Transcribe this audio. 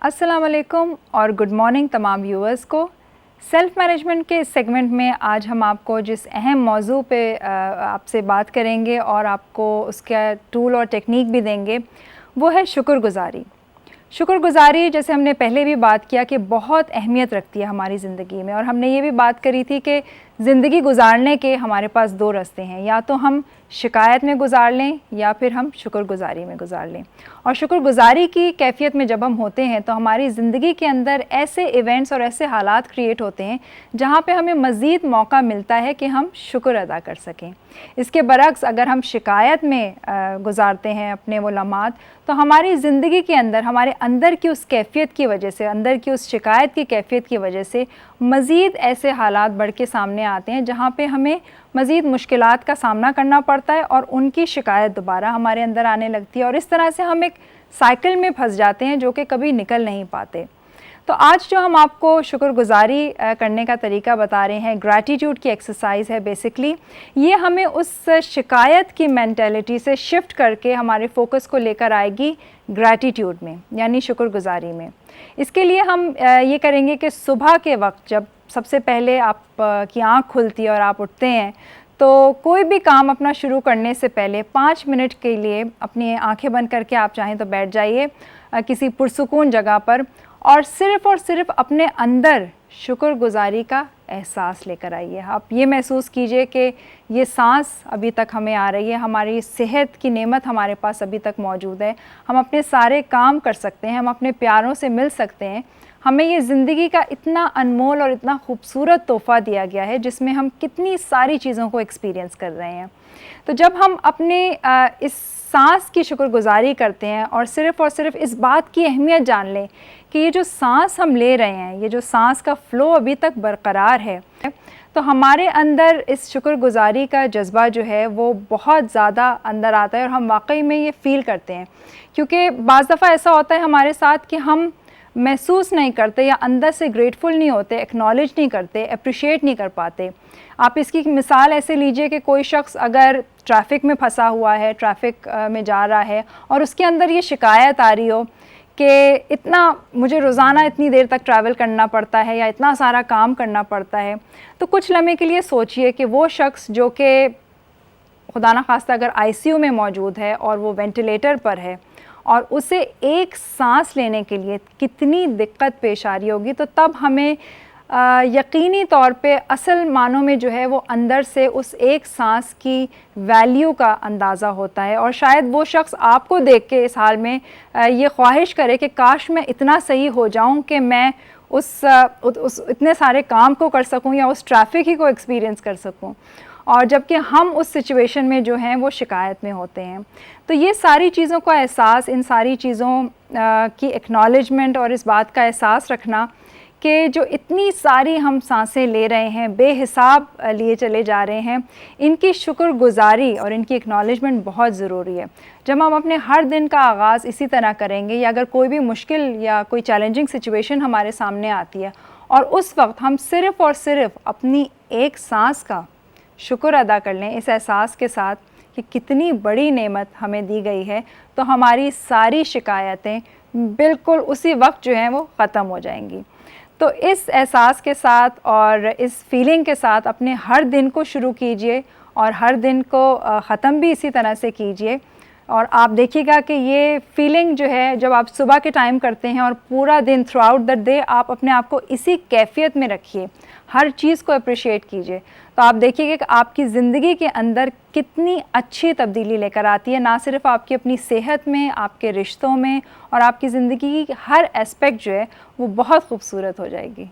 अस्सलाम वालेकुम और गुड मॉर्निंग तमाम व्यूअर्स को। सेल्फ़ मैनेजमेंट के इस सेगमेंट में आज हम आपको जिस अहम मौजू पे आपसे बात करेंगे और आपको उसका टूल और टेक्निक भी देंगे वो है शुक्रगुज़ारी। शुक्रगुज़ारी जैसे हमने पहले भी बात किया कि बहुत अहमियत रखती है हमारी ज़िंदगी में, और हमने ये भी बात करी थी कि ज़िंदगी गुजारने के हमारे पास दो रास्ते हैं, या तो हम शिकायत में गुजार लें या फिर हम शुक्रगुज़ारी में गुजार लें। और शुक्रगुज़ारी की कैफ़ियत में जब हम होते हैं तो हमारी ज़िंदगी के अंदर ऐसे इवेंट्स और ऐसे हालात क्रिएट होते हैं जहाँ पे हमें मज़ीद मौका मिलता है कि हम शुक्र अदा कर सकें। इसके बरक्स अगर हम शिकायत में गुजारते हैं अपने वो लम्हात, तो हमारी ज़िंदगी के अंदर हमारे अंदर की उस कैफ़ियत की वजह से, अंदर की उस शिकायत की कैफ़ियत की वजह से मज़ीद ऐसे हालात बढ़ के सामने आते हैं जहाँ पे हमें मज़ीद मुश्किलात का सामना करना पड़ता है और उनकी शिकायत दोबारा हमारे अंदर आने लगती है, और इस तरह से हम एक साइकिल में फंस जाते हैं जो कि कभी निकल नहीं पाते। तो आज जो हम आपको शुक्रगुज़ारी करने का तरीका बता रहे हैं, ग्रैटिट्यूड की एक्सरसाइज है बेसिकली। ये हमें उस शिकायत की मेंटालिटी से शिफ्ट करके हमारे फोकस को लेकर आएगी ग्रैटिट्यूड में, यानी शुक्रगुज़ारी में। इसके लिए हम ये करेंगे कि सुबह के वक्त जब सबसे पहले आप की आँख खुलती है और आप उठते हैं, तो कोई भी काम अपना शुरू करने से पहले 5 मिनट के लिए अपनी आंखें बंद करके आप चाहें तो बैठ जाइए किसी पुरसुकून जगह पर, और सिर्फ़ अपने अंदर शुक्रगुज़ारी का एहसास लेकर आइए। आप ये महसूस कीजिए कि ये सांस अभी तक हमें आ रही है, हमारी सेहत की नेमत हमारे पास अभी तक मौजूद है, हम अपने सारे काम कर सकते हैं, हम अपने प्यारों से मिल सकते हैं। हमें ये ज़िंदगी का इतना अनमोल और इतना खूबसूरत तोहफ़ा दिया गया है जिसमें हम कितनी सारी चीज़ों को एक्सपीरियंस कर रहे हैं। तो जब हम अपने इस सांस की शुक्रगुज़ारी करते हैं और सिर्फ़ इस बात की अहमियत जान लें कि ये जो सांस हम ले रहे हैं, ये जो सांस का फ़्लो अभी तक बरकरार है, तो हमारे अंदर इस शुक्रगुज़ारी का जज्बा जो है वो बहुत ज़्यादा अंदर आता है और हम वाकई में ये फ़ील करते हैं। क्योंकि बाज़ दफ़ा ऐसा होता है हमारे साथ कि हम महसूस नहीं करते या अंदर से ग्रेटफुल नहीं होते, एक्नॉलेज नहीं करते, अप्रिशिएट नहीं कर पाते। आप इसकी मिसाल ऐसे लीजिए कि कोई शख्स अगर ट्रैफ़िक में फंसा हुआ है, ट्रैफ़िक में जा रहा है और उसके अंदर ये शिकायत आ रही हो कि इतना मुझे रोज़ाना इतनी देर तक ट्रैवल करना पड़ता है या इतना सारा काम करना पड़ता है, तो कुछ लम्हे के लिए सोचिए कि वो शख्स जो कि खुदा न खास्ता अगर आईसीयू में मौजूद है और वो वेंटिलेटर पर है और उसे एक सांस लेने के लिए कितनी दिक्कत पेश आ रही होगी, तो तब हमें यकीनी तौर पे असल मानों में जो है वो अंदर से उस एक सांस की वैल्यू का अंदाज़ा होता है। और शायद वो शख्स आपको देख के इस हाल में ये ख्वाहिश करे कि काश मैं इतना सही हो जाऊं कि मैं उस इतने सारे काम को कर सकूं या उस ट्रैफ़िक ही को एक्सपीरियंस कर सकूं, और जबकि हम उस सिचुएशन में जो हैं वो शिकायत में होते हैं। तो ये सारी चीज़ों का एहसास, इन सारी चीज़ों की एक्नॉलेजमेंट और इस बात का एहसास रखना कि जो इतनी सारी हम सांसें ले रहे हैं, बेहिसाब लिए चले जा रहे हैं, इनकी शुक्रगुज़ारी और इनकी एक्नॉलेजमेंट बहुत ज़रूरी है। जब हम अपने हर दिन का आगाज़ इसी तरह करेंगे, या अगर कोई भी मुश्किल या कोई चैलेंजिंग सिचुएशन हमारे सामने आती है और उस वक्त हम सिर्फ़ अपनी एक सांस का शुक्र अदा कर लें इस एहसास के साथ कि कितनी बड़ी नेमत हमें दी गई है, तो हमारी सारी शिकायतें बिल्कुल उसी वक्त जो हैं वो ख़त्म हो जाएंगी। तो इस एहसास के साथ और इस फीलिंग के साथ अपने हर दिन को शुरू कीजिए और हर दिन को ख़त्म भी इसी तरह से कीजिए, और आप देखिएगा कि ये फीलिंग जो है जब आप सुबह के टाइम करते हैं और पूरा दिन थ्रू आउट द डे आप अपने आप को इसी कैफियत में रखिए, हर चीज़ को अप्रिशिएट कीजिए, तो आप देखिएगा कि आपकी ज़िंदगी के अंदर कितनी अच्छी तब्दीली लेकर आती है, ना सिर्फ आपकी अपनी सेहत में, आपके रिश्तों में, और आपकी ज़िंदगी की हर एस्पेक्ट जो है वो बहुत खूबसूरत हो जाएगी।